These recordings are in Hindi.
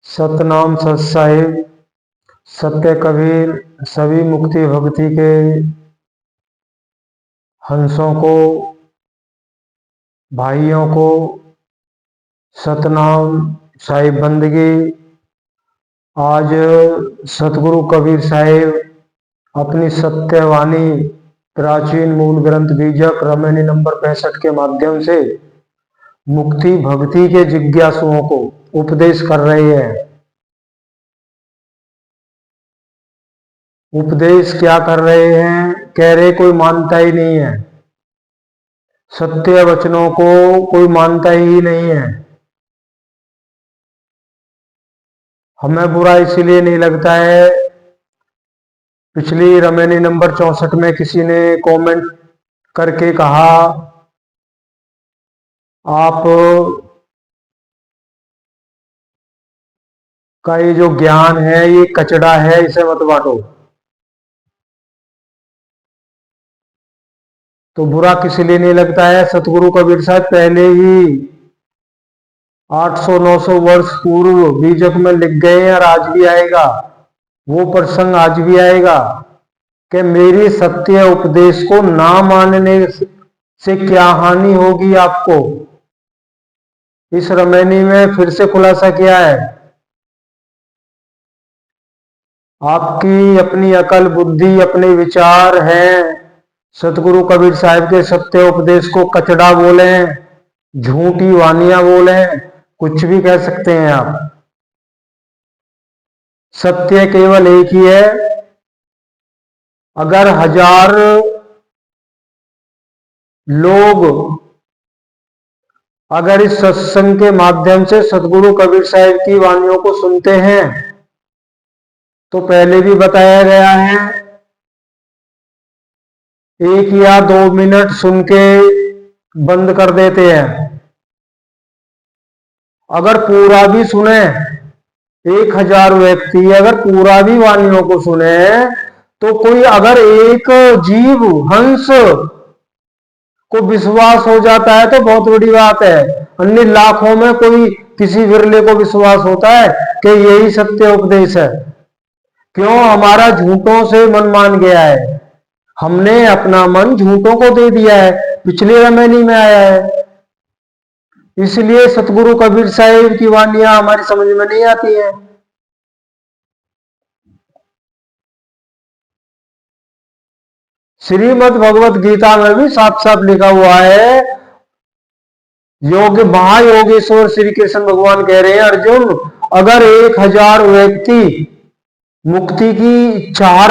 सतनाम सत साहिब, सत्य कबीर सभी मुक्ति भक्ति के हंसों को, भाइयों को सतनाम साहिब बंदगी। आज सतगुरु कबीर साहिब अपनी सत्यवाणी प्राचीन मूल ग्रंथ बीजक रमैनी नंबर 65 के माध्यम से मुक्ति भक्ति के जिज्ञासुओं को उपदेश कर रहे हैं। उपदेश क्या कर रहे हैं? कह रहे कोई मानता ही नहीं है, सत्य वचनों को कोई मानता ही नहीं है। हमें बुरा इसलिए नहीं लगता है। पिछली रमैनी नंबर 64 में किसी ने कमेंट करके कहा, आप का ये जो ज्ञान है ये कचड़ा है, इसे मत बांटो। तो बुरा किसी लिए नहीं लगता है। सतगुरु कबीर साहब पहले ही 800-900 वर्ष पूर्व बीजक में लिख गए हैं और आज भी आएगा वो प्रसंग, आज भी आएगा कि मेरी सत्य उपदेश को ना मानने से क्या हानि होगी आपको। इस रमैनी में फिर से खुलासा किया है। आपकी अपनी अकल बुद्धि अपने विचार हैं, सतगुरु कबीर साहिब के सत्य उपदेश को कचड़ा बोले, झूठी वानियां बोले, कुछ भी कह सकते हैं आप। सत्य केवल एक ही है। अगर 1000 लोग अगर इस सत्संग के माध्यम से सतगुरु कबीर साहिब की वाणियों को सुनते हैं तो पहले भी बताया गया है, 1 या 2 मिनट सुन के बंद कर देते हैं। अगर पूरा भी सुने, 1000 व्यक्ति अगर पूरा भी वाणियों को सुने तो कोई अगर एक जीव हंस को विश्वास हो जाता है तो बहुत बड़ी बात है। अन्य लाखों में कोई किसी विरले को विश्वास होता है कि यही सत्य उपदेश है। क्यों? हमारा झूठों से मन मान गया है, हमने अपना मन झूठों को दे दिया है। पिछले रमैनी में आया है। इसलिए सतगुरु कबीर साहिब की वाणियां हमारी समझ में नहीं आती है। श्रीमद् भगवत गीता में भी साफ साफ लिखा हुआ है, योग महायोगेश्वर श्री कृष्ण भगवान कह रहे हैं, अर्जुन अगर 1000 व्यक्ति मुक्ति की इच्छा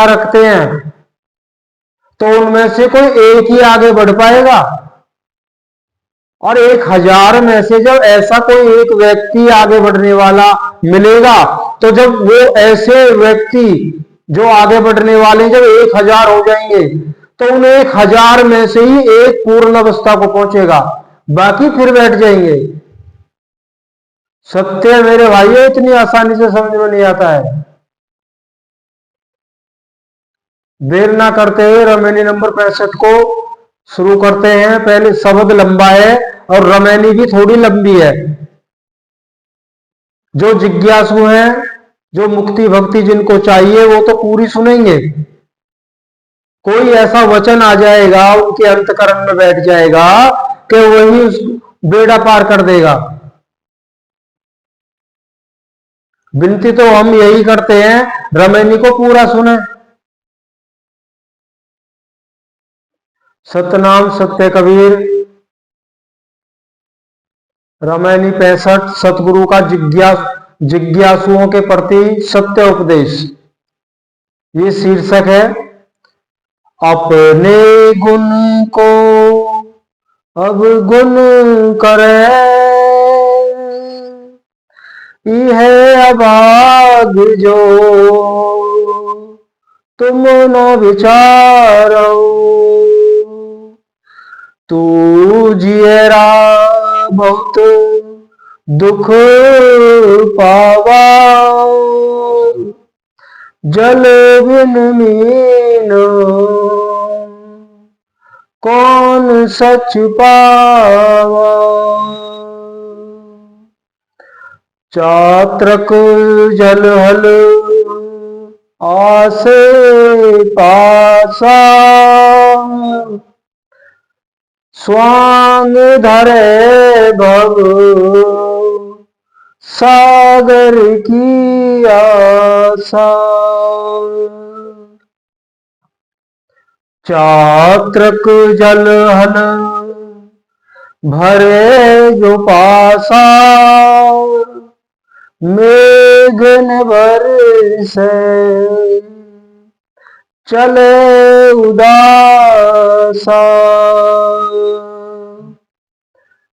रखते हैं तो उनमें से कोई एक ही आगे बढ़ पाएगा। और 1000 में से जब ऐसा कोई एक व्यक्ति आगे बढ़ने वाला मिलेगा तो जब वो ऐसे व्यक्ति जो आगे बढ़ने वाले जब 1000 हो जाएंगे तो उन 1000 में से ही एक पूर्ण अवस्था को पहुंचेगा, बाकी फिर बैठ जाएंगे। सत्य मेरे भाइयों इतनी आसानी से समझ में नहीं आता है। देर ना करते हुए रमैनी नंबर 65 को शुरू करते हैं। पहले शब्द लंबा है और रमैनी भी थोड़ी लंबी है। जो जिज्ञासु हैं, जो मुक्ति भक्ति जिनको चाहिए वो तो पूरी सुनेंगे। कोई ऐसा वचन आ जाएगा उनके अंतकरण में बैठ जाएगा कि वही बेड़ा पार कर देगा। विनती तो हम यही करते हैं, रमैनी को पूरा सुने। सतनाम सत्य कबीर रमैनी 65 सतगुरु का जिज्ञासुओं के प्रति सत्य उपदेश, ये शीर्षक है। अपने गुण को अब गुण करे, यह अभाग जो तुम न विचारो, तू जियरा बहुत दुख पावा, जल बिन मीनो कौन सच पावा। चात्रक जल हल आसे पासा, स्वांग धरे भव सागर की आशा। चात्रक जल हल भरे जो पासा, मेघन बरसे चले उदासा।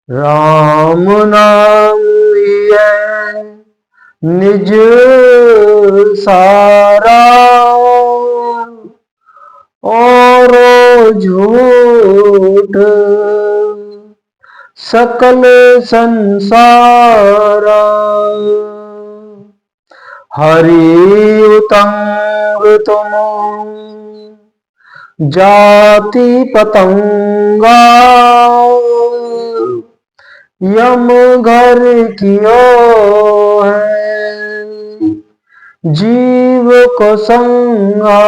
राम नाम है निज सारा, और झूठ सकल संसारा। हरि उतंग तुम जाति पतंगा, यम घर कियो है जीव को संगा।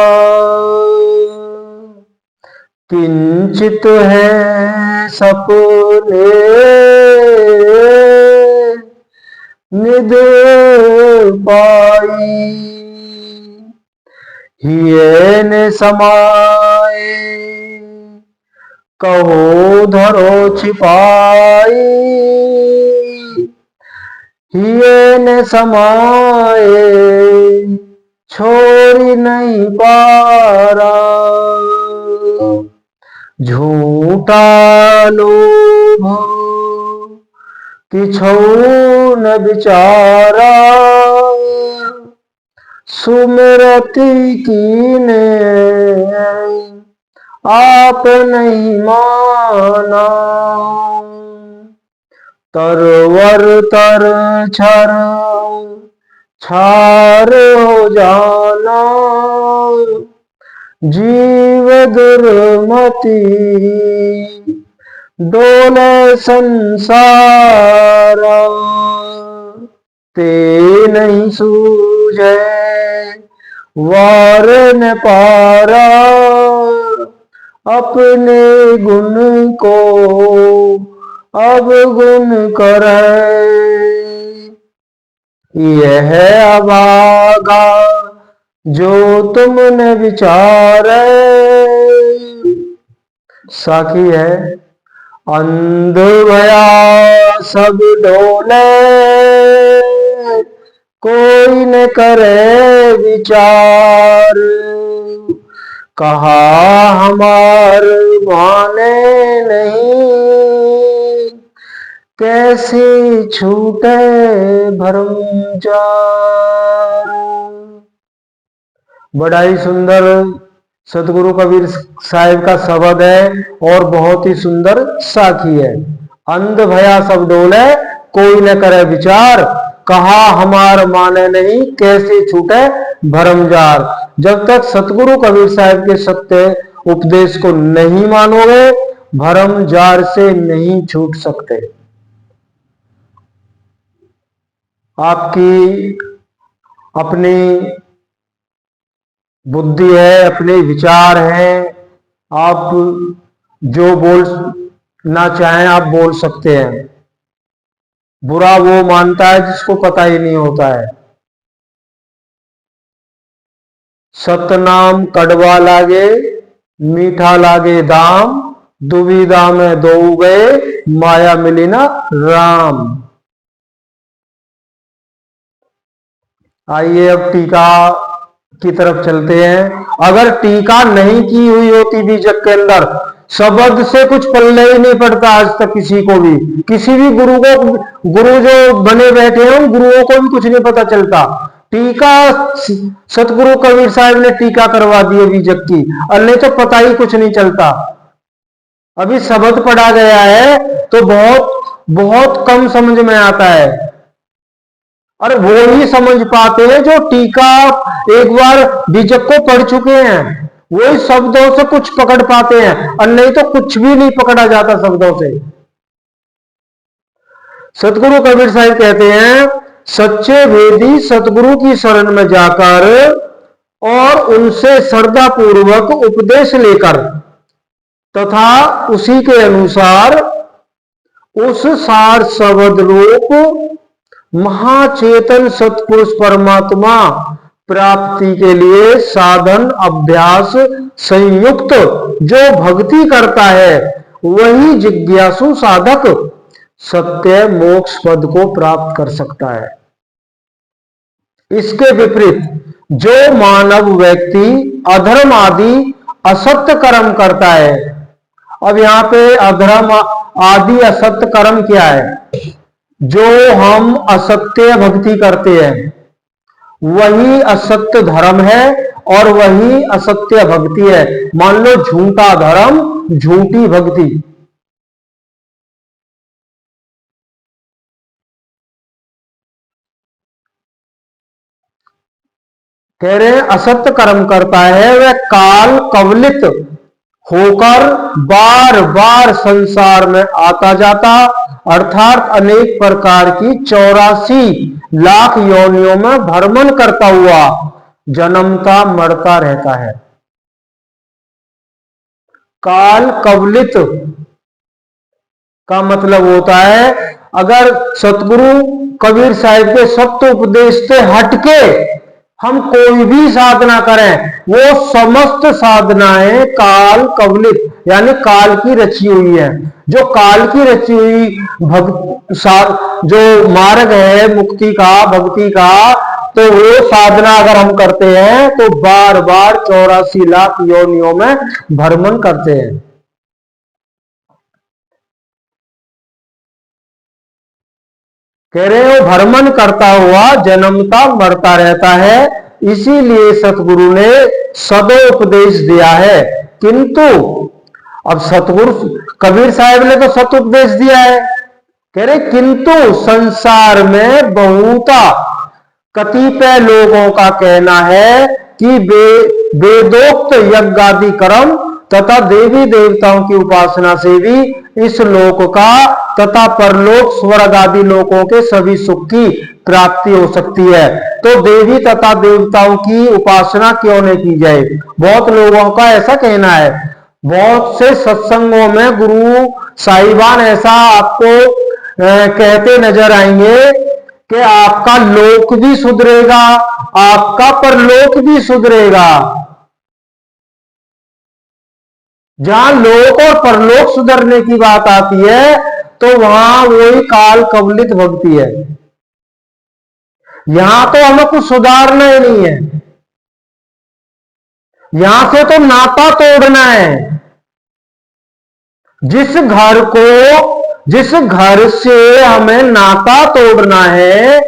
किंचित है सपने निध पाई, हिये ने समाए कहो धरो छिपाई। हिये ने समाए छोड़ी नहीं पारा, झूठा लोभ किछो न विचारा, सुमिरति कीने आप नहीं माना। तरवर तर छर छार हो जाना, जीव दुर्मति डोले संसारा। ते नहीं सूझे वार न पारा, अपने गुण को अब गुण करे। यह अभागा जो तुमने विचारे, साखी है अंध भया सब डोले, कोई न करे विचार। कहा हमार माने नहीं, कैसी छूटे भरम जार। बड़ा ही सुंदर सतगुरु कबीर साहिब का शब्द है और बहुत ही सुंदर साखी है। अंध भया सब डोले कोई न करे विचार, कहा हमार माने नहीं कैसे छूटे भरमजार। जब तक सतगुरु कबीर साहिब के सत्य उपदेश को नहीं मानोगे, भरमजार से नहीं छूट सकते। आपकी अपनी बुद्धि है, अपने विचार हैं, आप जो बोलना चाहें आप बोल सकते हैं। बुरा वो मानता है जिसको पता ही नहीं होता है। सतनाम कड़वा लागे मीठा लागे दाम, दुविधा में दो गए माया मिली ना राम। आइए अब टीका की तरफ चलते हैं। अगर टीका नहीं की हुई होती बीजक के अंदर, शब्द से कुछ पल्ले ही नहीं पड़ता आज तक किसी को भी। किसी भी गुरु को, गुरु जो बने बैठे हैं उन गुरुओं को भी कुछ नहीं पता चलता। टीका सतगुरु कबीर साहब ने टीका करवा दी है बीजक की, और नहीं तो पता ही कुछ नहीं चलता। अभी शब्द पढ़ा गया है तो बहुत बहुत कम समझ में आता है, और वो ही समझ पाते हैं जो टीका एक बार बीजक को पढ़ चुके हैं। वही शब्दों से कुछ पकड़ पाते हैं, और नहीं तो कुछ भी नहीं पकड़ा जाता शब्दों से। सतगुरु कबीर साहिब कहते हैं सच्चे वेदी सतगुरु की शरण में जाकर और उनसे श्रद्धा पूर्वक उपदेश लेकर तथा उसी के अनुसार उस सार शब्द रूप महाचेतन सतपुरुष परमात्मा प्राप्ति के लिए साधन अभ्यास संयुक्त जो भक्ति करता है वही जिज्ञासु साधक सत्य मोक्ष पद को प्राप्त कर सकता है। इसके विपरीत जो मानव व्यक्ति अधर्म आदि असत्य कर्म करता है, अब यहां पे अधर्म आदि असत्य कर्म क्या है? जो हम असत्य भक्ति करते हैं वही असत्य धर्म है और वही असत्य भक्ति है। मान लो झूठा धर्म झूठी भक्ति। कह रहे हैं असत्य कर्म करता है वह काल कवलित होकर बार बार संसार में आता जाता अर्थात अनेक प्रकार की 84 लाख योनियों में भ्रमण करता हुआ जन्मता मरता रहता है। काल कवलित का मतलब होता है अगर सतगुरु कबीर साहिब के सत्य उपदेश से हटके हम कोई भी साधना करें वो समस्त साधनाएं काल कवलित यानी काल की रची हुई है। जो काल की रची हुई जो मार्ग है मुक्ति का भक्ति का, तो वो साधना अगर हम करते हैं तो बार बार 84 लाख योनियों में भ्रमण करते हैं। कह रहे हो भ्रमण करता हुआ जन्मता मरता रहता है। इसीलिए सतगुरु ने सदोपदेश दिया है। किंतु अब सतगुरु कबीर साहब ने तो सत उपदेश दिया है। कह रहे किंतु संसार में बहुता कतिपय लोगों का कहना है कि वेदोक्त यज्ञादि कर्म तथा देवी देवताओं की उपासना से भी इस लोक का तथा परलोक स्वर्ग आदि लोकों के सभी सुख की प्राप्ति हो सकती है। तो देवी तथा देवताओं की उपासना क्यों नहीं की जाए? बहुत लोगों का ऐसा कहना है। बहुत से सत्संगों में गुरु साहिबान ऐसा आपको कहते नजर आएंगे कि आपका लोक भी सुधरेगा, आपका परलोक भी सुधरेगा। जहां लोक और परलोक सुधरने की बात आती है तो वहां वही काल कवलित भक्ति है। यहां तो हमें कुछ सुधारना ही नहीं है, यहां से तो नाता तोड़ना है। जिस घर से हमें नाता तोड़ना है,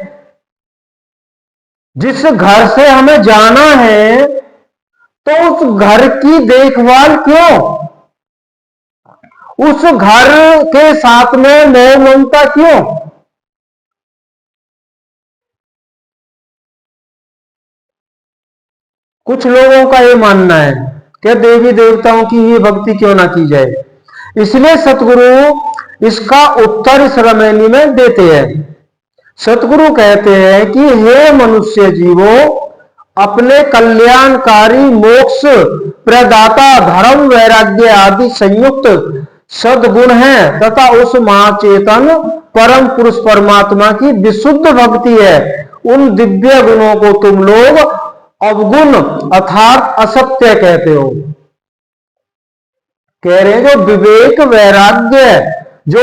जिस घर से हमें जाना है, तो उस घर की देखभाल क्यों? उस घर के साथ में मोह ममता क्यों? कुछ लोगों का यह मानना है कि देवी देवताओं की ही भक्ति क्यों ना की जाए। इसलिए सतगुरु इसका उत्तर इस रमैनी में देते हैं। सतगुरु कहते हैं कि हे मनुष्य जीवो, अपने कल्याणकारी मोक्ष प्रदाता धर्म वैराग्य आदि संयुक्त सद्गुण है तथा उस महाचेतन परम पुरुष परमात्मा की विशुद्ध भक्ति है। उन दिव्य गुणों को तुम लोग अवगुण अर्थात असत्य कहते हो। कह रहे हैं जो विवेक वैराग्य जो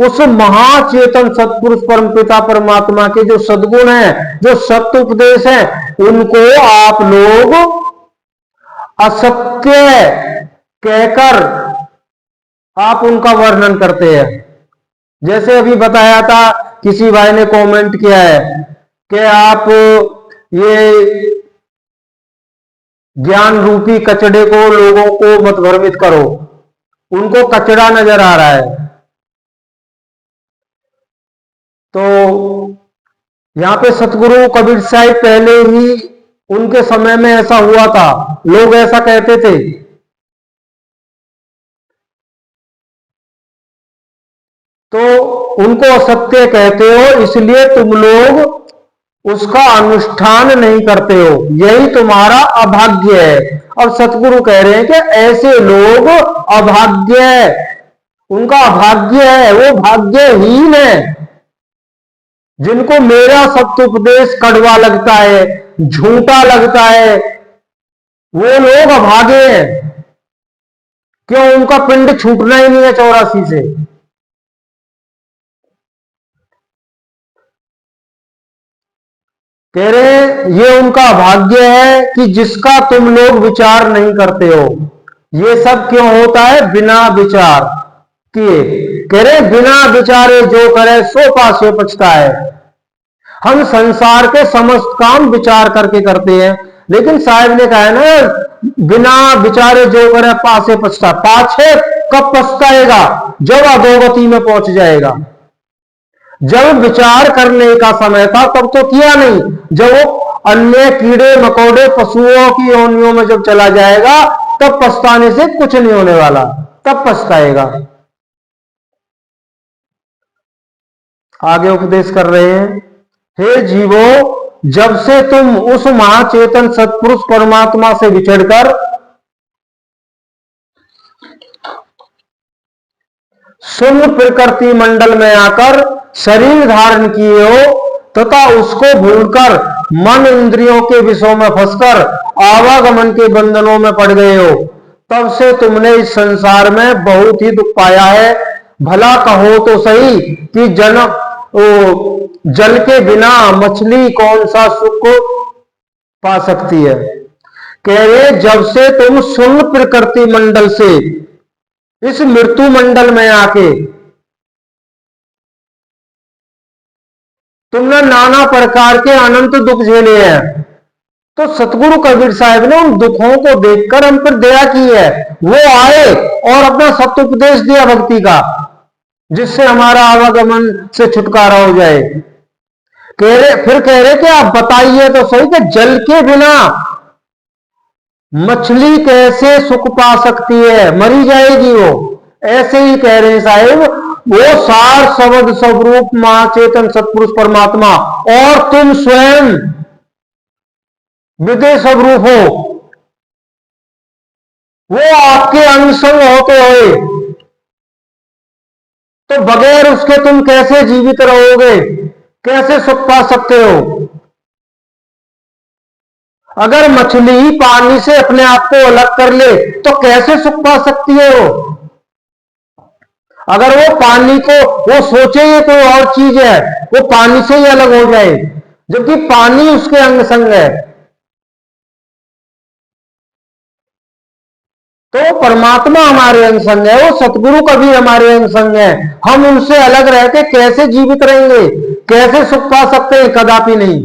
उस महाचेतन सत्पुरुष परम पिता परमात्मा के जो सद्गुण हैं, जो सत्य उपदेश हैं, उनको आप लोग असत्य कहकर आप उनका वर्णन करते हैं। जैसे अभी बताया था, किसी भाई ने कमेंट किया है कि आप ये ज्ञान रूपी कचड़े को लोगों को मत भ्रमित करो, उनको कचड़ा नजर आ रहा है। तो यहां पे सतगुरु कबीर साहिब पहले ही उनके समय में ऐसा हुआ था, लोग ऐसा कहते थे। तो उनको असत्य कहते हो, इसलिए तुम लोग उसका अनुष्ठान नहीं करते हो, यही तुम्हारा अभाग्य है। अब सतगुरु कह रहे हैं कि ऐसे लोग अभाग्य है, उनका अभाग्य है, वो भाग्यहीन है, जिनको मेरा सत्योपदेश कड़वा लगता है, झूठा लगता है, वो लोग अभागे हैं। क्यों? उनका पिंड छूटना ही नहीं है 84 से। कह रहे ये उनका भाग्य है कि जिसका तुम लोग विचार नहीं करते हो। ये सब क्यों होता है? बिना विचार किए। कह रहे बिना विचारे जो करे सो पासे पछता है। हम संसार के समस्त काम विचार करके करते हैं, लेकिन साहब ने कहा है ना, बिना विचारे जो करे पासे पछता। पाछे कब पछताएगा? जब अधोगति में पहुंच जाएगा। जब विचार करने का समय था तब तो किया नहीं, जब वो अन्य कीड़े मकोड़े पशुओं की योनियों में जब चला जाएगा तब पछताने से कुछ नहीं होने वाला, तब पछताएगा। आगे उपदेश कर रहे हैं, हे जीवो, जब से तुम उस महाचेतन सत्पुरुष परमात्मा से बिछड़कर शून्य प्रकृति मंडल में आकर शरीर धारण किए हो तथा उसको भूलकर मन इंद्रियों के विषयों में फंसकर आवागमन के बंधनों में पड़ गए हो, तब से तुमने इस संसार में बहुत ही दुख पाया है। भला कहो तो सही कि जल के बिना मछली कौन सा सुख पा सकती है। कह रहे जब से तुम शून्य प्रकृति मंडल से इस मृत्यु मंडल में आके तुमने नाना प्रकार के अनंत दुख झेले हैं, तो सतगुरु कबीर साहब ने उन दुखों को देखकर हम पर दया की है। वो आए और अपना सत्योपदेश दिया भक्ति का, जिससे हमारा आवागमन से छुटकारा हो जाए। फिर कह रहे कि आप बताइए तो सही कि जल के बिना मछली कैसे सुख पा सकती है, मरी जाएगी वो। ऐसे ही कह रहे हैं साहिब, वो सार शब्द स्वरूप मां चेतन सत्पुरुष परमात्मा और तुम स्वयं विदेश स्वरूप हो, वो आपके अंशंग होते हुए तो बगैर उसके तुम कैसे जीवित रहोगे, कैसे सुख पा सकते हो? अगर मछली पानी से अपने आप को अलग कर ले तो कैसे सुख पा सकती है वो? अगर वो पानी को वो सोचे ये कोई और चीज है, वो पानी से ही अलग हो जाए, जबकि पानी उसके अंग संग है। तो परमात्मा हमारे अंग संग है, वो सतगुरु कभी हमारे अंग संग है। हम उनसे अलग रह के कैसे जीवित रहेंगे, कैसे सुख पा सकते हैं? कदापि नहीं।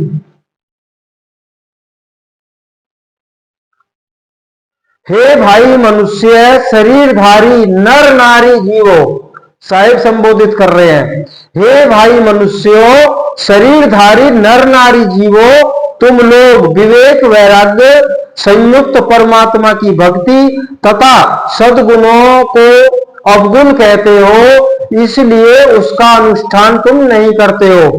हे भाई मनुष्य, शरीरधारी नर नारी जीवो, साहिब संबोधित कर रहे हैं। हे भाई मनुष्यों, शरीरधारी नर नारी जीवो, तुम लोग विवेक वैराग्य संयुक्त परमात्मा की भक्ति तथा सद्गुणों को अवगुण कहते हो, इसलिए उसका अनुष्ठान तुम नहीं करते हो।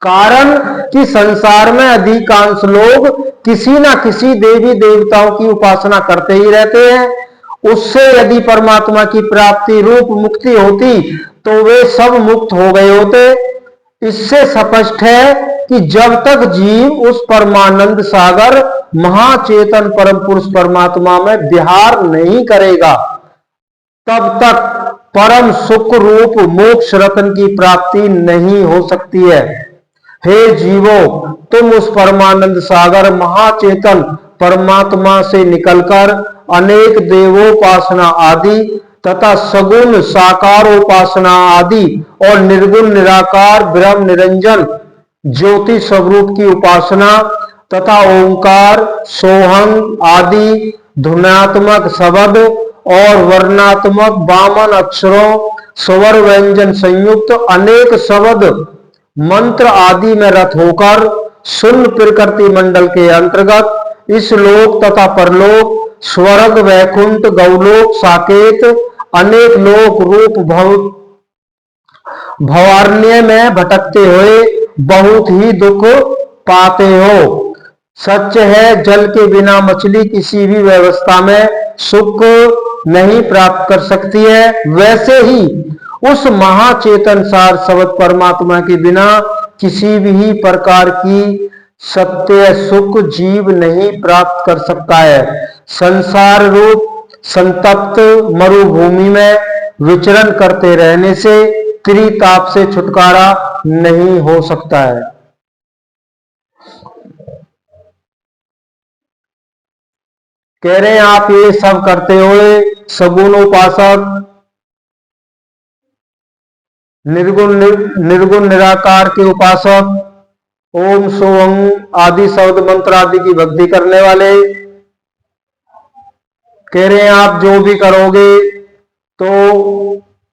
कारण कि संसार में अधिकांश लोग किसी ना किसी देवी देवताओं की उपासना करते ही रहते हैं। उससे यदि परमात्मा की प्राप्ति रूप मुक्ति होती तो वे सब मुक्त हो गए होते। इससे स्पष्ट है कि जब तक जीव उस परमानंद सागर महाचेतन परम पुरुष परमात्मा में विहार नहीं करेगा, तब तक परम सुख रूप मोक्ष रत्न की प्राप्ति नहीं हो सकती है। हे जीवो, तुम उस परमानंद सागर महाचेतन परमात्मा से निकलकर अनेक देवोपासना आदि तथा सगुण साकारोपासना आदि और निर्गुण निराकार ब्रह्म निरंजन ज्योति स्वरूप की उपासना तथा ओंकार सोहंग आदि ध्वन्यात्मक शब्द और वर्णात्मक वामन अक्षरों स्वर व्यंजन संयुक्त अनेक शब्द मंत्र आदि में रत होकर शून्य प्रकृति मंडल के अंतर्गत इस लोक तथा परलोक स्वर्ग वैकुंठ गौलोक साकेत अनेक लोक रूप भव भवारण्य में भटकते हुए बहुत ही दुख पाते हो। सच है, जल के बिना मछली किसी भी व्यवस्था में सुख नहीं प्राप्त कर सकती है। वैसे ही उस महाचेतन सार शब्द परमात्मा के बिना किसी भी प्रकार की सत्य सुख जीव नहीं प्राप्त कर सकता है। संसार रूप संतप्त मरुभूमि में विचरण करते रहने से त्रिताप से छुटकारा नहीं हो सकता है। कह रहे हैं आप ये सब करते हुए सगुण उपासक, निर्गुण निराकार के उपासक, ओम सोम आदि शब्द मंत्र आदि की भक्ति करने वाले, कह रहे हैं आप जो भी करोगे तो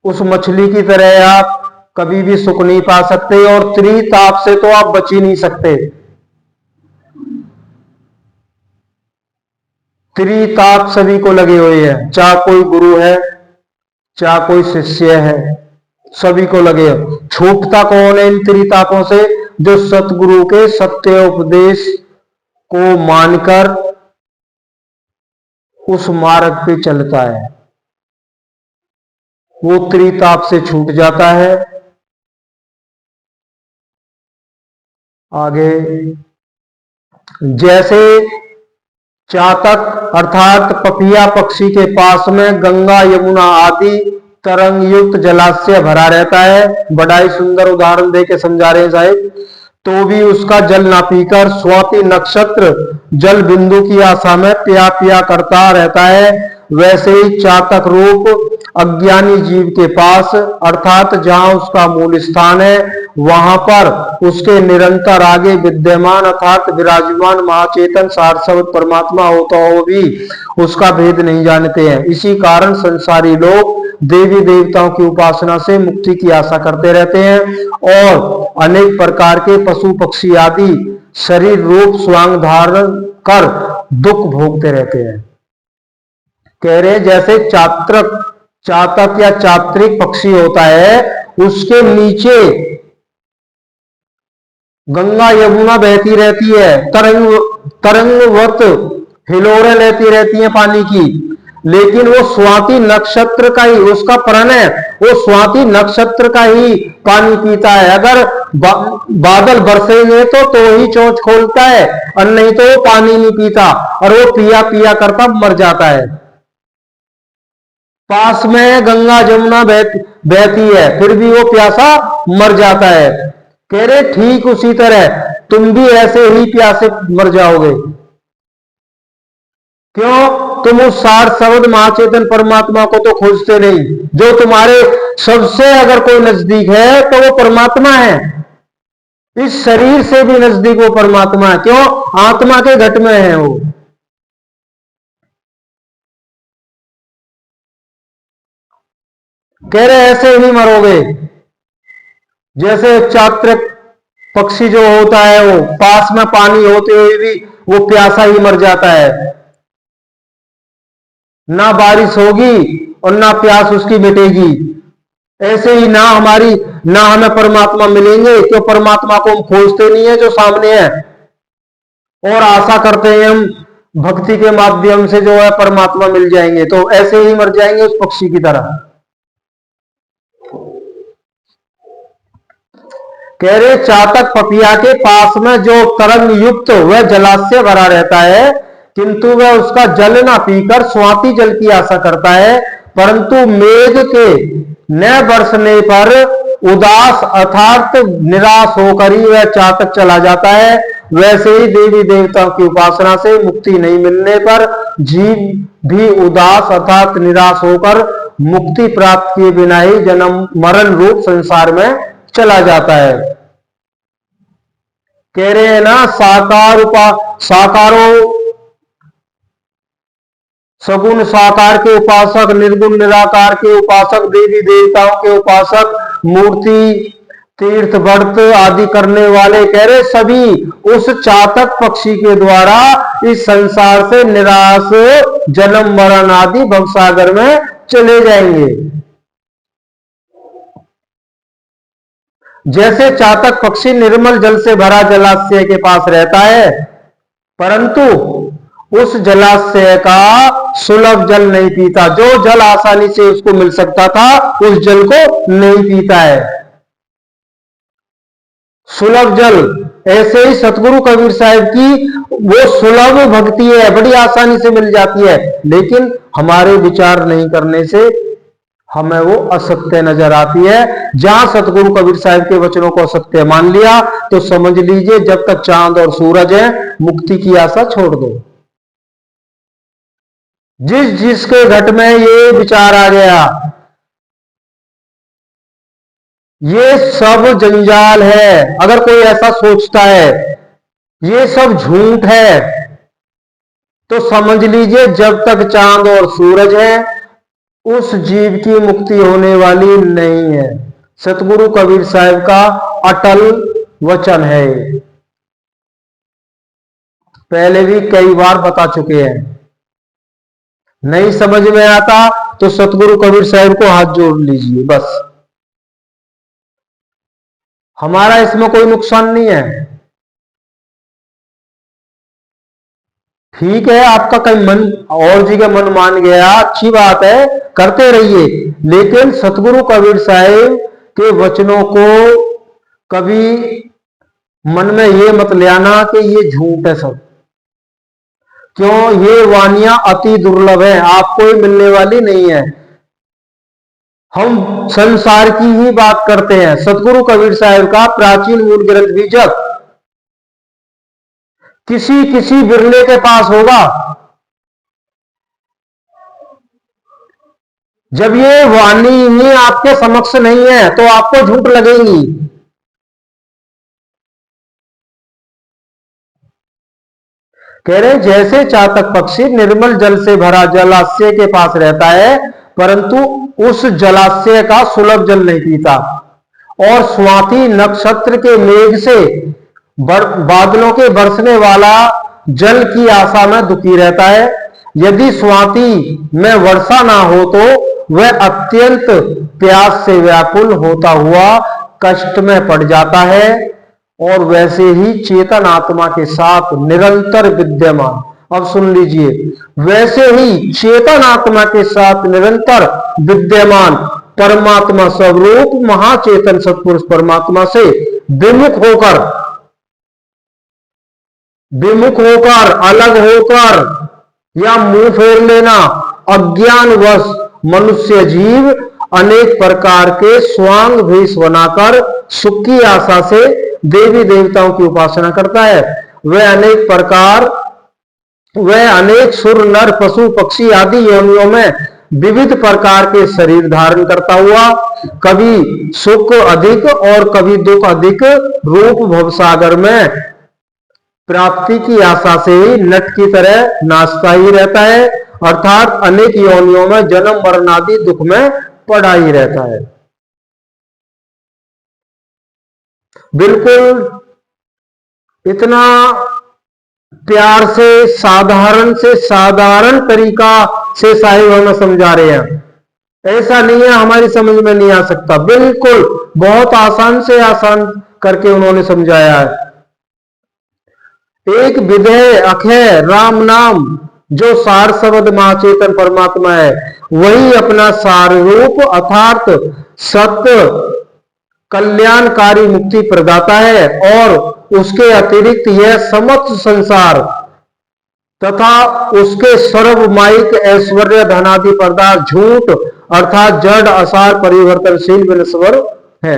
उस मछली की तरह आप कभी भी सुख नहीं पा सकते और त्रिताप से तो आप बच ही नहीं सकते। त्रिताप सभी को लगे हुए हैं, चाहे कोई गुरु है चाहे कोई शिष्य है, सभी को लगे। छूटता कौन है इन त्रितापों से? जो सतगुरु के सत्य उपदेश को मानकर उस मार्ग पे चलता है, वो त्रिताप से छूट जाता है। आगे, जैसे चातक अर्थात पपिया पक्षी के पास में गंगा यमुना आदि तरंग युक्त जलाशय भरा रहता है, बड़ा ही सुंदर उदाहरण देके समझा रहे हैं साहिब, तो भी उसका जल ना पीकर स्वाति नक्षत्र जल बिंदु की आशा में पिया पिया करता रहता है। वैसे ही चातक रूप अज्ञानी जीव के पास अर्थात जहां उसका मूल स्थान है वहां पर उसके निरंतर आगे विद्यमान अर्थात विराजमान महाचेतन सार शब्द परमात्मा होता हो भी उसका भेद नहीं जानते हैं। इसी कारण संसारी लोग देवी देवताओं की उपासना से मुक्ति की आशा करते रहते हैं और अनेक प्रकार के पशु पक्षी आदि शरीर रूप स्वांग धारण कर दुख भोगते रहते हैं। कह रहे हैं जैसे चातक या चात्रिक पक्षी होता है, उसके नीचे गंगा यमुना बहती रहती है, तरंगवत हिलोरें लेती रहती हैं पानी की, लेकिन वो स्वाति नक्षत्र का ही उसका प्रण है, वो स्वाति नक्षत्र का ही पानी पीता है। अगर बादल बरसेंगे तो ही चोंच खोलता है और नहीं तो वो पानी नहीं पीता और वो पिया पिया करता मर जाता है। पास में गंगा जमुना बहती है फिर भी वो प्यासा मर जाता है। कह रहे ठीक उसी तरह तुम भी ऐसे ही प्यासे मर जाओगे। क्यों? तुम उस सार शब्द महाचेतन परमात्मा को तो खोजते नहीं, जो तुम्हारे सबसे अगर कोई नजदीक है तो वो परमात्मा है। इस शरीर से भी नजदीक वो परमात्मा है। क्यों? आत्मा के घट में है वो। कह रहे ऐसे ही मरोगे जैसे चात्रिक पक्षी जो होता है वो पास में पानी होते हुए भी वो प्यासा ही मर जाता है। ना बारिश होगी और ना प्यास उसकी मिटेगी। ऐसे ही ना हमें परमात्मा मिलेंगे, क्यों? परमात्मा को हम खोजते नहीं है जो सामने है और आशा करते हैं हम भक्ति के माध्यम से जो है परमात्मा मिल जाएंगे, तो ऐसे ही मर जाएंगे उस पक्षी की तरह। कह रहे चातक पपिया के पास में जो तरंग युक्त वह जलाशय भरा रहता है, किंतु वह उसका जल ना पीकर स्वाति जल की आशा करता है, परंतु मेघ के न बरसने पर उदास अर्थात निराश होकर ही वह चातक चला जाता है। वैसे ही देवी देवताओं की उपासना से मुक्ति नहीं मिलने पर जीव भी उदास अर्थात निराश होकर मुक्ति प्राप्त किए बिना ही जन्म मरण रूप संसार में चला जाता है। कह रहे हैं ना साकारो सगुण साकार के उपासक, निर्गुण निराकार के उपासक, देवी देवताओं के उपासक, मूर्ति तीर्थ व्रत आदि करने वाले, कह रहे सभी उस चातक पक्षी के द्वारा इस संसार से निराश जन्म मरण आदि भवसागर में चले जाएंगे। जैसे चातक पक्षी निर्मल जल से भरा जलाशय के पास रहता है, परंतु उस जलाशय का सुलभ जल नहीं पीता। जो जल आसानी से उसको मिल सकता था, उस जल को नहीं पीता है। सुलभ जल, ऐसे ही सतगुरु कबीर साहब की वो सुलभ भक्ति है, बड़ी आसानी से मिल जाती है, लेकिन हमारे विचार नहीं करने से हमें वो असत्य नजर आती है। जहां सतगुरु कबीर साहब के वचनों को असत्य मान लिया तो समझ लीजिए जब तक चांद और सूरज है, मुक्ति की आशा छोड़ दो। जिसके घट में ये विचार आ गया, ये सब जंजाल है। अगर कोई ऐसा सोचता है ये सब झूठ है, तो समझ लीजिए जब तक चांद और सूरज है, उस जीव की मुक्ति होने वाली नहीं है। सतगुरु कबीर साहब का अटल वचन है, पहले भी कई बार बता चुके हैं। नहीं समझ में आता तो सतगुरु कबीर साहब को हाथ जोड़ लीजिए, बस। हमारा इसमें कोई नुकसान नहीं है। ठीक है, आपका कहीं मन और जी का मन मान गया, अच्छी बात है, करते रहिए, लेकिन सतगुरु कबीर साहब के वचनों को कभी मन में ये मत ले आना कि ये झूठ है सब। क्यों? ये वानियां अति दुर्लभ है, आपको ही मिलने वाली नहीं है। हम संसार की ही बात करते हैं। सतगुरु कबीर साहब का प्राचीन मूल ग्रंथ भी जब किसी किसी बिरले के पास होगा, जब ये वाणी ही आपके समक्ष नहीं है तो आपको झूठ लगेगी। कह रहे जैसे चातक पक्षी निर्मल जल से भरा जलाशय के पास रहता है, परंतु उस जलाशय का सुलभ जल नहीं पीता, और स्वाति नक्षत्र के मेघ से बादलों के बरसने वाला जल की आशा में दुखी रहता है। यदि स्वाति में वर्षा ना हो तो वह अत्यंत प्यास से व्याकुल होता हुआ कष्ट में पड़ जाता है, और वैसे ही चेतन आत्मा के साथ निरंतर विद्यमान, अब सुन लीजिए, वैसे ही चेतन आत्मा के साथ निरंतर विद्यमान परमात्मा स्वरूप महाचेतन सत्पुरुष परमात्मा से विमुख होकर अलग होकर या मुंह फेर लेना अज्ञानवश मनुष्य जीव अनेक प्रकार के स्वांग भेष बनाकर सुख की आशा से देवी देवताओं की उपासना करता है। वह अनेक सुर नर पशु पक्षी आदि योनियों में विविध प्रकार के शरीर धारण करता हुआ कभी सुख अधिक और कभी दुख अधिक रूप भवसागर में प्राप्ति की आशा से ही नट की तरह नाचता ही रहता है, अर्थात अनेक योनियों में जन्म मरण आदि दुख में पड़ा ही रहता है। बिल्कुल इतना प्यार से साधारण तरीका से साहिब हमें समझा रहे हैं, ऐसा नहीं है हमारी समझ में नहीं आ सकता, बिल्कुल बहुत आसान से आसान करके उन्होंने समझाया है। एक विधेय अखय राम नाम जो सार शब्द महाचेतन परमात्मा है, वही अपना सार रूप अर्थात सत्य कल्याणकारी मुक्ति प्रदाता है, और उसके अतिरिक्त यह समस्त संसार तथा उसके सर्वमायिक ऐश्वर्य धनादि पदार्थ झूठ अर्थात जड़ असार परिवर्तनशील विनश्वर है।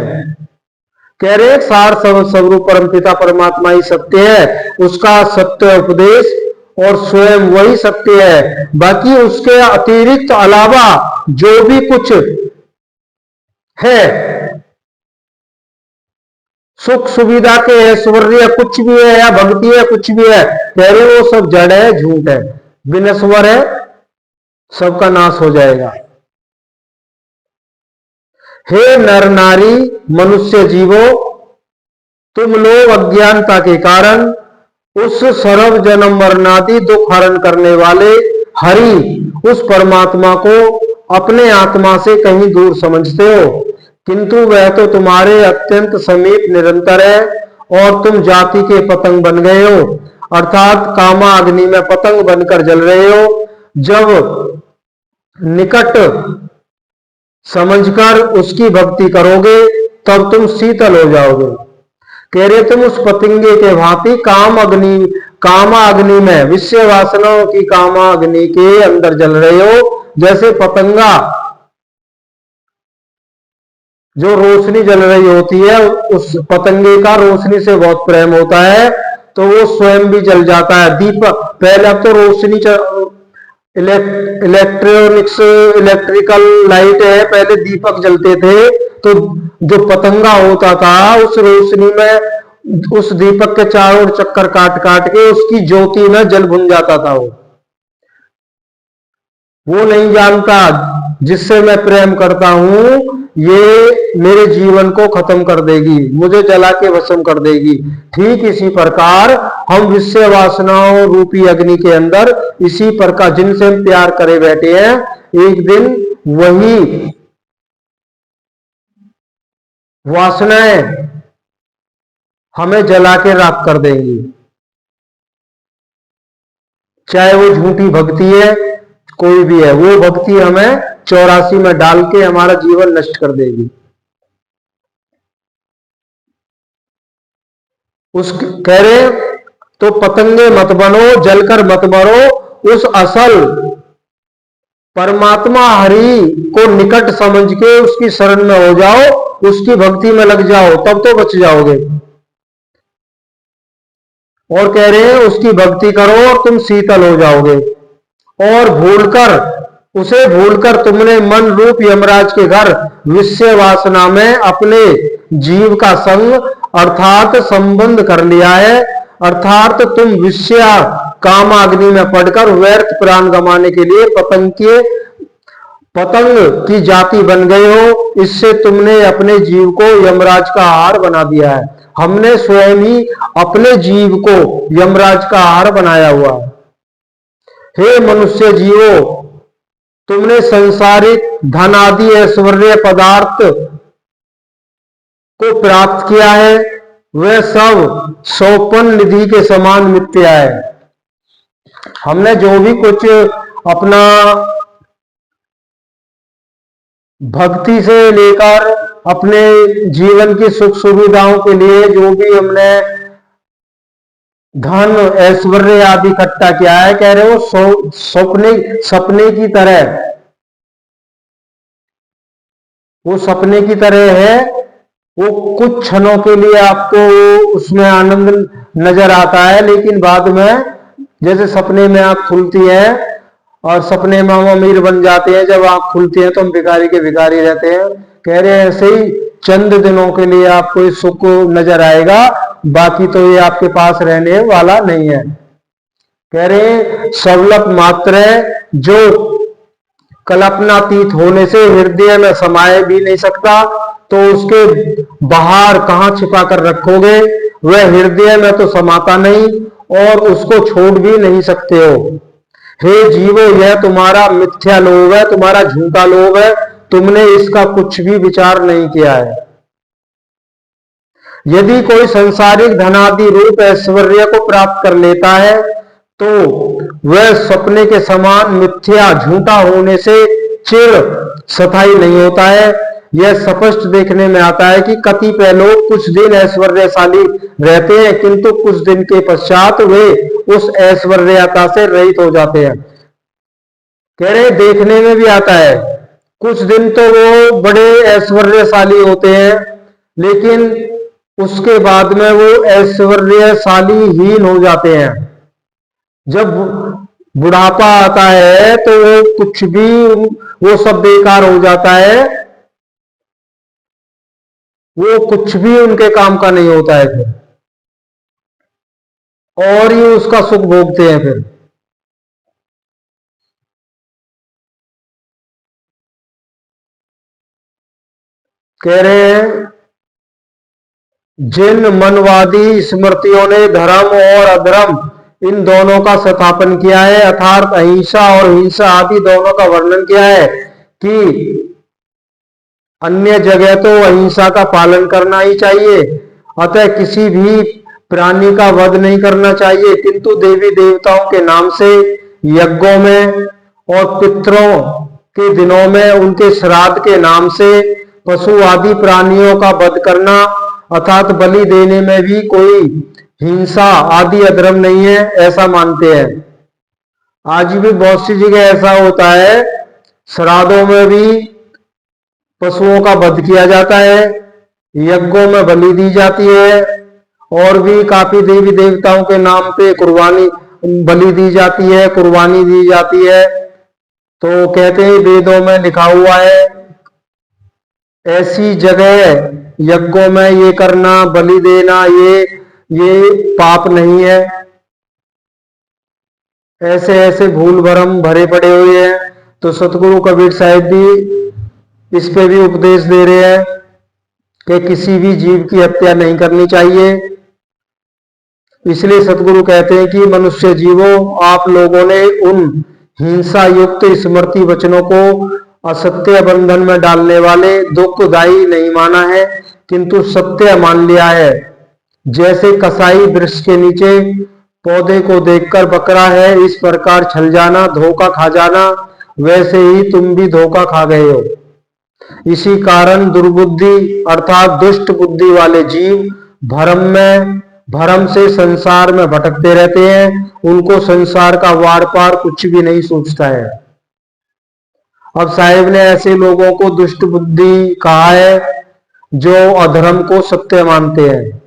कह रहे सार स्वरूप परमपिता परमात्मा ही सत्य है, उसका सत्य उपदेश और स्वयं वही सत्य है, बाकी उसके अतिरिक्त अलावा जो भी कुछ है, सुख सुविधा के ऐश्वर्य कुछ भी है या भक्ति है कुछ भी है, कह रहे वो सब जड़ है, झूठ है, विनश्वर है, सबका नाश हो जाएगा। हे नर नारी मनुष्य जीवो, तुम लोग अज्ञानता के कारण उस सर्व जन्म मरणादि दुख हरण करने वाले हरि उस परमात्मा को अपने आत्मा से कहीं दूर समझते हो, किंतु वह तो तुम्हारे अत्यंत समीप निरंतर है और तुम जाति के पतंग बन गए हो, अर्थात कामा अग्नि में पतंग बनकर जल रहे हो। जब निकट समझकर उसकी भक्ति करोगे तब तुम शीतल हो जाओगे। कह रहे तुम उस पतंगे के भांति कामा अग्नि में, विषय वासनाओं की कामा अग्नि के अंदर जल रहे हो। जैसे पतंगा जो रोशनी जल रही होती है, उस पतंगे का रोशनी से बहुत प्रेम होता है तो वो स्वयं भी जल जाता है। दीपक पहले, अब तो रोशनी इलेक्ट्रॉनिक्स इलेक्ट्रिकल लाइट है, पहले दीपक जलते थे तो जो पतंगा होता था उस रोशनी में उस दीपक के चारों ओर चक्कर काट काट के उसकी ज्योति में जल भुन जाता था। वो नहीं जानता जिससे मैं प्रेम करता हूं ये मेरे जीवन को खत्म कर देगी, मुझे जला के भस्म कर देगी। ठीक इसी प्रकार हम विषय वासनाओं रूपी अग्नि के अंदर इसी प्रकार जिनसे हम प्यार करे बैठे हैं, एक दिन वही वासनाएं हमें जला के राख कर देंगी। चाहे वो झूठी भक्ति है, कोई भी है, वो भक्ति हमें 84 में डाल के हमारा जीवन नष्ट कर देगी। उस कह रहे तो पतंगे मत बनो, जलकर मत मरो, उस असल परमात्मा हरि को निकट समझ के उसकी शरण में हो जाओ, उसकी भक्ति में लग जाओ, तब तो बच जाओगे। और कह रहे हैं उसकी भक्ति करो और तुम शीतल हो जाओगे। और उसे भूलकर तुमने मन रूप यमराज के घर विषय वासना में अपने जीव का संग अर्थात संबंध कर लिया है, अर्थात तुम विषय कामाग्नि में पड़कर व्यर्थ प्राण गंवाने के लिए पतंग की जाति बन गए हो। इससे तुमने अपने जीव को यमराज का आहार बना दिया है। हमने स्वयं ही अपने जीव को यमराज का आहार बनाया हुआ है। हे मनुष्य जीवो, तुमने संसारिक धन आदि ऐश्वर्य पदार्थ को प्राप्त किया है, वह सब सोपन निधि के समान मिथ्या है। हमने जो भी कुछ अपना भक्ति से लेकर अपने जीवन की सुख सुविधाओं के लिए जो भी हमने धन ऐश्वर्य आदि इकट्ठा किया है, कह रहे हो सपने की तरह, वो सपने की तरह है। वो कुछ क्षणों के लिए आपको उसमें आनंद नजर आता है, लेकिन बाद में जैसे सपने में आंख खुलती है और सपने में हम अमीर बन जाते हैं, जब आंख खुलती है तो हम भिखारी के भिखारी रहते हैं। कह रहे हैं ऐसे ही चंद दिनों के लिए आपको इस सुख नजर आएगा, बाकी तो ये आपके पास रहने वाला नहीं है। कह रहे सवलत मात्र है जो कल्पनातीत होने से हृदय में समाये भी नहीं सकता, तो उसके बाहर कहां छिपा कर रखोगे, वह हृदय में तो समाता नहीं और उसको छोड़ भी नहीं सकते हो। हे जीवो, यह तुम्हारा मिथ्या लोभ है, तुम्हारा झूठा लोभ है, तुमने इसका कुछ भी विचार नहीं किया है। यदि कोई संसारिक धनादि रूप ऐश्वर्य को प्राप्त कर लेता है तो वह सपने के समान मिथ्या झूठा होने से चिर स्थायी नहीं होता है। यह स्पष्ट देखने में आता है कि कतिपय लोग कुछ दिन ऐश्वर्यशाली रहते हैं, किंतु कुछ दिन के पश्चात वे उस ऐश्वर्यता से रहित हो जाते हैं। कह रहे देखने में भी आता है, कुछ दिन तो वो बड़े ऐश्वर्यशाली होते हैं, लेकिन उसके बाद में वो ऐश्वर्यशाली हीन हो जाते हैं। जब बुढ़ापा आता है तो वो कुछ भी, वो सब बेकार हो जाता है, वो कुछ भी उनके काम का नहीं होता है फिर, और ही उसका सुख भोगते हैं फिर। कह रहे हैं जिन मनवादी स्मृतियों ने धर्म और अधर्म इन दोनों का स्थापन किया है, अर्थात अहिंसा और हिंसा आदि दोनों का वर्णन किया है कि अन्य जगह तो अहिंसा का पालन करना ही चाहिए, अतः किसी भी प्राणी का वध नहीं करना चाहिए, किंतु देवी देवताओं के नाम से यज्ञों में और पितरों के दिनों में उनके श्राद्ध के नाम से पशु आदि प्राणियों का वध करना अर्थात बलि देने में भी कोई हिंसा आदि अधर्म नहीं है, ऐसा मानते हैं। आज भी बहुत सी जगह ऐसा होता है, श्राद्धों में भी पशुओं का वध किया जाता है, यज्ञों में बलि दी जाती है, और भी काफी देवी देवताओं के नाम पे कुर्बानी बलि दी जाती है, कुर्बानी दी जाती है। तो कहते हैं वेदों में लिखा हुआ है, ऐसी जगह यज्ञों में ये करना, बलि देना, ये पाप नहीं है। ऐसे ऐसे भूल भरम भरे पड़े हुए हैं। तो सतगुरु कबीर साहिब भी इस पे भी उपदेश दे रहे हैं कि किसी भी जीव की हत्या नहीं करनी चाहिए। इसलिए सतगुरु कहते हैं कि मनुष्य जीवों, आप लोगों ने उन हिंसा युक्त स्मृति वचनों को असत्य बंधन में डालने वाले दुखदायी नहीं माना है, किंतु सत्य मान लिया है। जैसे कसाई वृक्ष के नीचे पौधे को देखकर बकरा है, इस प्रकार छल जाना, धोखा खा जाना, वैसे ही तुम भी धोखा खा गए हो। इसी कारण दुर्बुद्धि अर्थात दुष्ट बुद्धि वाले जीव भ्रम से संसार में भटकते रहते हैं। उनको संसार का वार पार कुछ भी नहीं सोचता है। अब साहिब ने ऐसे लोगों को दुष्ट बुद्धि कहा है जो अधर्म को सत्य मानते हैं,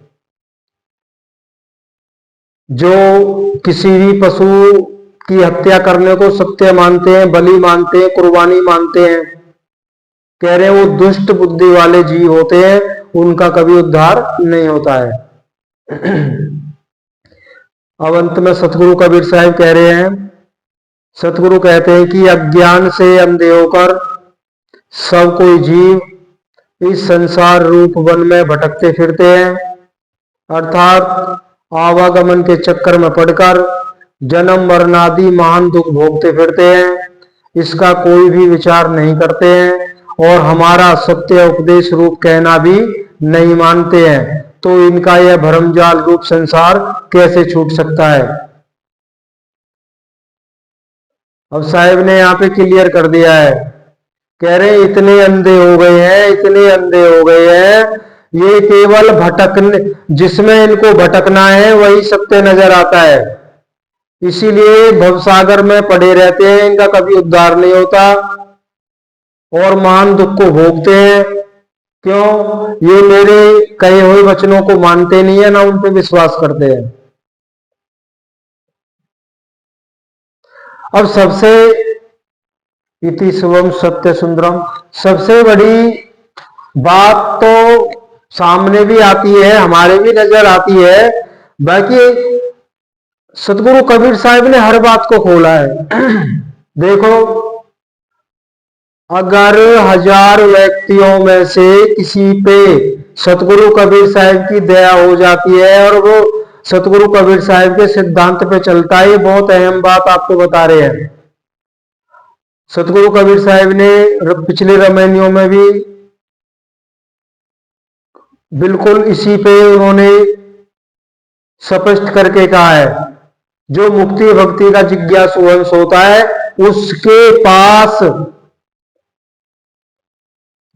जो किसी भी पशु की हत्या करने को सत्य मानते हैं, बलि मानते हैं, कुर्बानी मानते हैं। कह रहे हैं वो दुष्ट बुद्धि वाले जीव होते हैं, उनका कभी उद्धार नहीं होता है। अब अंत में सतगुरु कबीर साहिब कह रहे हैं, सतगुरु कहते हैं कि अज्ञान से अंधे होकर सब कोई जीव इस संसार रूप वन में भटकते फिरते हैं, अर्थात आवागमन के चक्कर में पड़कर जन्म मरण आदि महान दुख भोगते फिरते हैं। इसका कोई भी विचार नहीं करते हैं और हमारा सत्य उपदेश रूप कहना भी नहीं मानते हैं। तो इनका यह भ्रमजाल रूप संसार कैसे छूट सकता है। अब साहिब ने यहाँ पे क्लियर कर दिया है, कह रहे इतने अंधे हो गए हैं, इतने अंधे हो गए हैं, ये केवल भटकने, जिसमें इनको भटकना है वही सत्य नजर आता है। इसीलिए भवसागर में पड़े रहते हैं, इनका कभी उद्धार नहीं होता और महान दुख को भोगते हैं। क्यों? ये मेरे कहे हुए वचनों को मानते नहीं है, ना उन पर विश्वास करते हैं। अब सबसे इति शुभम सत्य सुंदरम, सबसे बड़ी बात तो सामने भी आती है, हमारे भी नजर आती है, बाकी सतगुरु कबीर साहिब ने हर बात को खोला है। देखो, अगर 1000 व्यक्तियों में से किसी पे सतगुरु कबीर साहिब की दया हो जाती है और वो सतगुरु कबीर साहिब के सिद्धांत पे चलता है, ये बहुत अहम बात आपको बता रहे हैं। सतगुरु कबीर साहिब ने पिछले रामायणों में भी बिल्कुल इसी पे उन्होंने स्पष्ट करके कहा है, जो मुक्ति भक्ति का जिज्ञासु हंस होता है उसके पास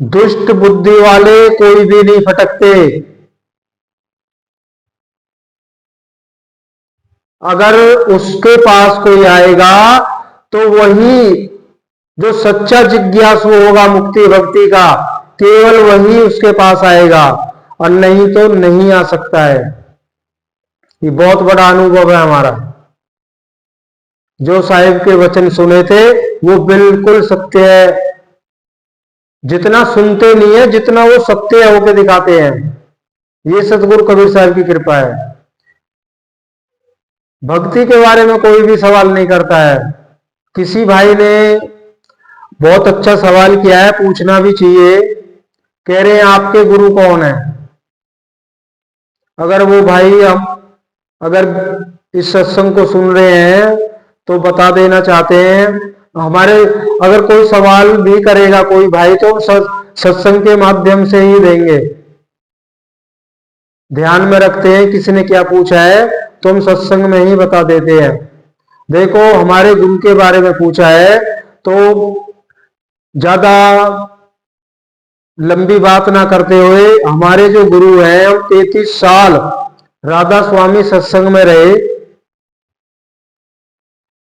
दुष्ट बुद्धि वाले कोई भी नहीं फटकते। अगर उसके पास कोई आएगा तो वही जो सच्चा जिज्ञासु होगा मुक्ति भक्ति का, केवल वही उसके पास आएगा और नहीं तो नहीं आ सकता है। ये बहुत बड़ा अनुभव है हमारा। जो साहिब के वचन सुने थे वो बिल्कुल सत्य है। जितना सुनते नहीं है, जितना वो सत्य होके दिखाते हैं। ये सतगुरु कबीर साहिब की कृपा है। भक्ति के बारे में कोई भी सवाल नहीं करता है। किसी भाई ने बहुत अच्छा सवाल किया है, पूछना भी चाहिए। कह रहे हैं आपके गुरु कौन है? अगर वो भाई अगर इस सत्संग को सुन रहे हैं तो बता देना चाहते हैं। हमारे अगर कोई सवाल भी करेगा कोई भाई, तो सत्संग के माध्यम से ही देंगे। ध्यान में रखते हैं, किसी ने क्या पूछा है तो हम सत्संग में ही बता देते हैं। देखो, हमारे गुरु के बारे में पूछा है तो ज्यादा लंबी बात ना करते हुए, हमारे जो गुरु हैं 33 साल राधा स्वामी सत्संग में रहे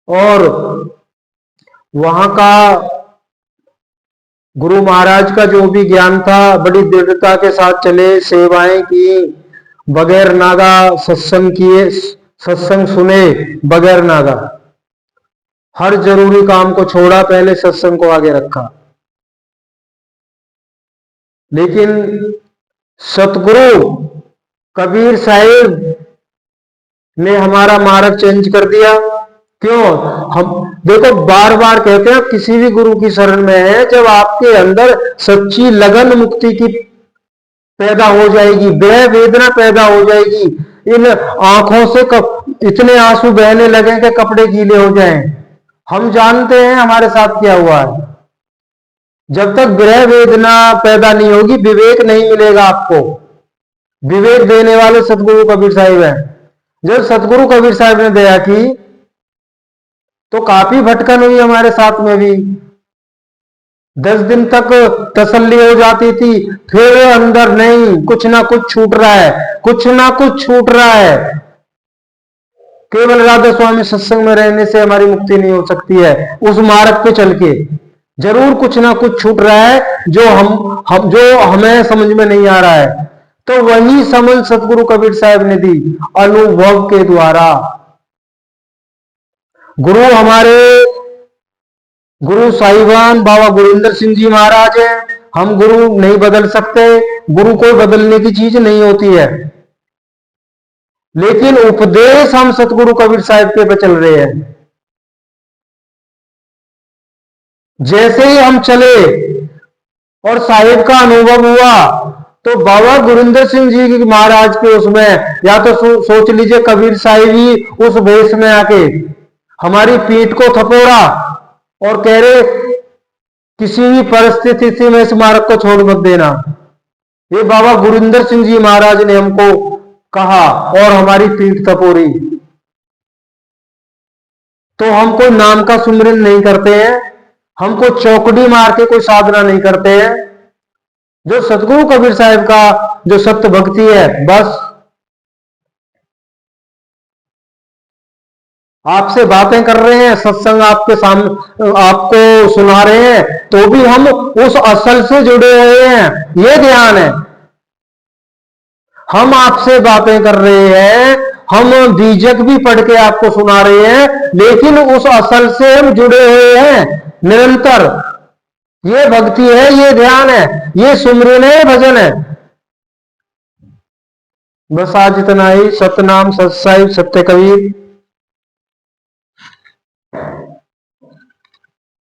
और वहां का गुरु महाराज का जो भी ज्ञान था बड़ी दृढ़ता के साथ चले, सेवाएं की बगैर नागा, सत्संग किए, सत्संग सुने बगैर नागा, हर जरूरी काम को छोड़ा, पहले सत्संग को आगे रखा। लेकिन सतगुरु कबीर साहिब ने हमारा मार्ग चेंज कर दिया। क्यों? हम देखो, बार बार कहते हैं किसी भी गुरु की शरण में है, जब आपके अंदर सच्ची लगन मुक्ति की पैदा हो जाएगी, वह वेदना पैदा हो जाएगी, इन आंखों से इतने आंसू बहने लगे कि कपड़े गीले हो जाएं। हम जानते हैं हमारे साथ क्या हुआ है। जब तक ग्रह वेदना पैदा नहीं होगी, विवेक नहीं मिलेगा आपको। विवेक देने वाले सतगुरु कबीर साहिब हैं। जब सतगुरु कबीर साहिब ने दया की तो काफी भटकन हुई हमारे साथ में भी। 10 दिन तक तसल्ली हो जाती थी, फिर अंदर नहीं, कुछ ना कुछ छूट रहा है, कुछ ना कुछ छूट रहा है। केवल राधा स्वामी सत्संग में रहने से हमारी मुक्ति नहीं हो सकती है। उस मार्ग पे चल के जरूर कुछ ना कुछ छूट रहा है जो जो हमें समझ में नहीं आ रहा है। तो वही समझ सतगुरु कबीर साहब ने दी अनुभव के द्वारा। गुरु हमारे गुरु साहिबान बाबा गुरिंदर सिंह जी महाराज हैं। हम गुरु नहीं बदल सकते, गुरु को बदलने की चीज नहीं होती है, लेकिन उपदेश हम सतगुरु कबीर साहिब के पे चल रहे हैं। जैसे ही हम चले और साहिब का अनुभव हुआ तो बाबा गुरिंदर सिंह जी महाराज के उसमें, या तो सोच लीजिए कबीर साहिब ही उस भेष में आके हमारी पीठ को थपोड़ा और कह रहे किसी भी परिस्थिति में इस मार्ग को छोड़ मत देना। ये बाबा गुरिंदर सिंह जी महाराज ने हमको कहा और हमारी पीठ थपोड़ी। तो हम कोई नाम का सुमिरन नहीं करते हैं, हमको चौकड़ी मार के कोई साधना नहीं करते हैं। जो सतगुरु कबीर साहिब का जो सत्य भक्ति है, बस आपसे बातें कर रहे हैं, सत्संग आपके सामने आपको सुना रहे हैं, तो भी हम उस असल से जुड़े हुए हैं, ये ध्यान है। हम आपसे बातें कर रहे हैं, हम बीजक भी पढ़ के आपको सुना रहे हैं, लेकिन उस असल से हम जुड़े हुए हैं निरंतर। ये भक्ति है, ये ध्यान है, ये सुमरन है, भजन है। बस आज इतना ही। सतनाम सत साहिब सत्य कबीर।